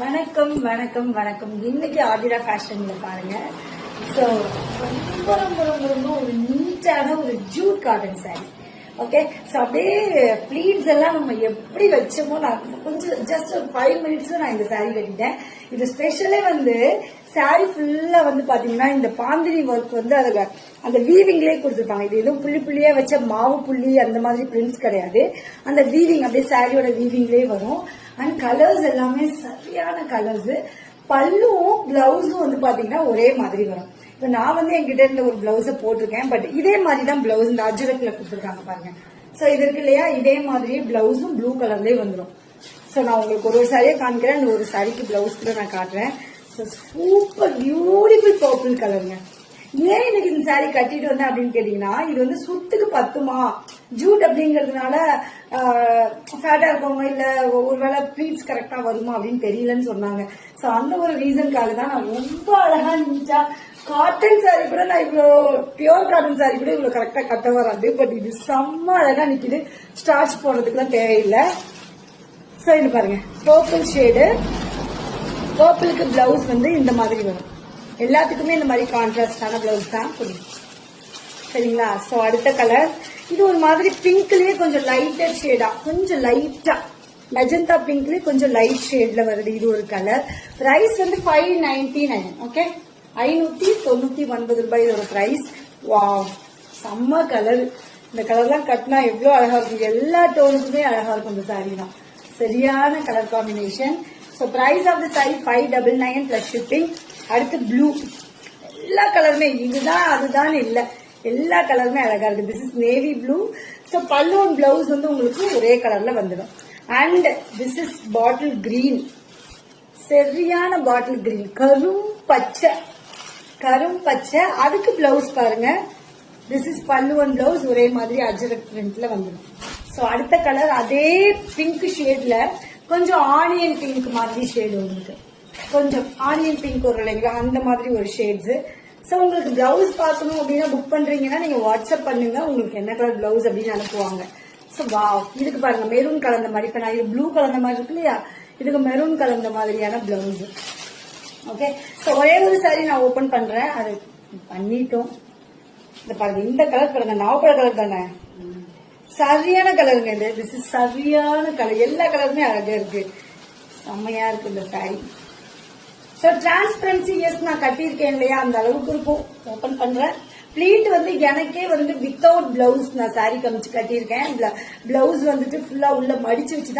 வணக்கம் வணக்கம் வணக்கம். இன்னைக்கு ஆதிரா ஃபேஷன்ல பாருங்க. ஸோ ரொம்ப ரொம்ப ரொம்ப ரொம்ப ஒரு நீட்டான ஒரு Jude cotton sorry. Okay, so அப்படியே ப்ளீட்ஸ் எல்லாம் நம்ம எப்படி வச்சோமோ, நான் கொஞ்சம் ஜஸ்ட் ஒரு 5 மினிட்ஸ்ல நான் இந்த சாரி கட்டிட்டேன். இது ஸ்பெஷலே வந்து சாரி ஃபுல்லா வந்து பாத்தீங்கன்னா இந்த பாந்தினி ஒர்க் வந்து அதுல அந்த வீவிங்லேயே கொடுத்துருப்பாங்க. இது எதுவும் புள்ளி புள்ளியா வச்ச மாவு புள்ளி அந்த மாதிரி பிரிண்ட்ஸ் கிடையாது. அந்த வீவிங் அப்படியே சாரியோட வீவிங்லேயே வரும். அண்ட் கலர்ஸ் எல்லாமே சரியான கலர்ஸ். பல்லும் பிளவுஸும் வந்து பாத்தீங்கன்னா ஒரே மாதிரி வரும். இப்ப நான் வந்து என்கிட்ட இருந்த ஒரு பிளவுஸ போட்டிருக்கேன். பட் இதே மாதிரி தான் பிளவுஸ் இந்த அஜரக்ல கொடுத்துருக்காங்க பாருங்க. சோ இது இருக்கு இல்லையா, இதே மாதிரியே பிளவுஸும் ப்ளூ கலர்லயே வந்துடும். சோ நான் உங்களுக்கு ஒரு சாரியே காமிக்கிறேன். இந்த ஒரு சாரிக்கு பிளவுஸ் கூட நான் காட்டுறேன். சூப்பர் பியூட்டிஃபுல் பர்பிள் கலருங்க. ஏன் இன்னைக்கு இந்த சாரி கட்டிட்டு வந்தேன் அப்படின்னு கேட்டீங்கன்னா, இது வந்து சுத்துக்கு பத்துமா, ஜூட் அப்படிங்கறதுனால ஃபேட்டா இருக்கவங்க இல்ல ஒருவேளை ப்ளீட்ஸ் கரெக்டா வருமா அப்படின்னு தெரியலன்னு சொன்னாங்க. சோ அந்த ஒரு ரீசனுக்காக தான் நான் ரொம்ப அழகா நீட்டா காட்டன் சாரி கூட நான் இவ்வளவு பியூர் காட்டன் சாரி கூட இவ்வளவு கரெக்டா கட்ட வராது. பட் இது செம்ம அழகா நிக்குது. ஸ்டார்ச் போடுறதுக்குலாம் தேவையில்லை. சோ இது பாருங்க, பர்பிள் ஷேடு. பர்பிளுக்கு பிளவுஸ் வந்து இந்த மாதிரி வரும். எல்லாத்துக்குமே இந்த மாதிரி கான்ட்ராஸ்டான பிளவுஸ் தான் புரியும், சரிங்களா? சோ அடுத்த கலர் இது ஒரு மாதிரி பிங்க்லயே கொஞ்சம் லைட்டர் ஷேடா, கொஞ்சம் லைட்டா மெஜந்தா பிங்க்லயே கொஞ்சம் லைட் ஷேட்ல வருது. இது ஒரு கலர். பிரைஸ் வந்து 599. ஓகே, 599 ரூபாய் ஒரு பிரைஸ். வாவ், செம்ம கலர். இந்த கலர்லாம் கட்டினா எவ்வளவு அழகா இருக்கும். எல்லா டோனுக்குமே அழகா இருக்கும். இந்த சாரி தான் சரியான colour combination. So price of the saree 599 plus shipping. அடுத்து ப்ளூ. எல்லா கலருமே இதுதான் அதுதான் இல்ல, எல்லா கலருமே அழகா இருக்கு. This is navy blue. So பல்லு அண்ட் பிளவுஸ் வந்து உங்களுக்கு ஒரே கலர்ல வந்துடும். And this is bottle green, சரியான பாட்டில் கிரீன், கரும் பச்சை. அதுக்கு பிளவுஸ் பாருங்க. திஸ் இஸ் பல்லு அண்ட் பிளவுஸ் ஒரே மாதிரி அஜரக் பிரிண்ட்ல வந்துடும். ஸோ அடுத்த கலர் அதே பிங்க் ஷேட்ல கொஞ்சம் ஆனியன் பிங்க் மாதிரி ஷேடு உங்களுக்கு, கொஞ்சம் ஆனியன் பிங்க் ஒரு இல்லைங்களா, அந்த மாதிரி ஒரு ஷேட்ஸ். ஸோ உங்களுக்கு பிளவுஸ் பார்க்கணும் அப்படின்னா புக் பண்றீங்கன்னா நீங்க வாட்ஸ்அப் பண்ணுங்க, உங்களுக்கு என்ன கலர் பிளவுஸ் அப்படின்னு அனுப்புவாங்க. ஸோ வாவ், இதுக்கு பாருங்க மெரூன் கலந்த மாதிரி. இப்ப நான் இது ப்ளூ கலந்த மாதிரி இருக்கு இல்லையா, இதுக்கு மெரூன் கலந்த மாதிரியான பிளவுஸ். ஓகே, ஸோ ஒரே ஒரு சாரி நான் ஓபன் பண்றேன், அது பண்ணிட்டோம். இந்த பாருங்க, இந்த கலர் பாருங்க, நவப்பழ கலர் தானே, சரியான கலருங்க இது. திஸ் இஸ் சரியான கலர். எல்லா கலருமே அழகா இருக்கு, செம்மையா இருக்கு இந்த சாரி. சோ டிரான்ஸ்பரன்சி எஸ் நான் கட்டியிருக்கேன் இல்லையா, அந்த அளவுக்கு இருக்கும். ஓபன் பண்றேன். ப்ளீட் வந்து எனக்கே வந்து வித்தவுட் பிளவுஸ் நான் சாரி கமிச்சு கட்டியிருக்கேன். பிளவுஸ் வந்துட்டு ஃபுல்லா உள்ள மடிச்சு வச்சுதான்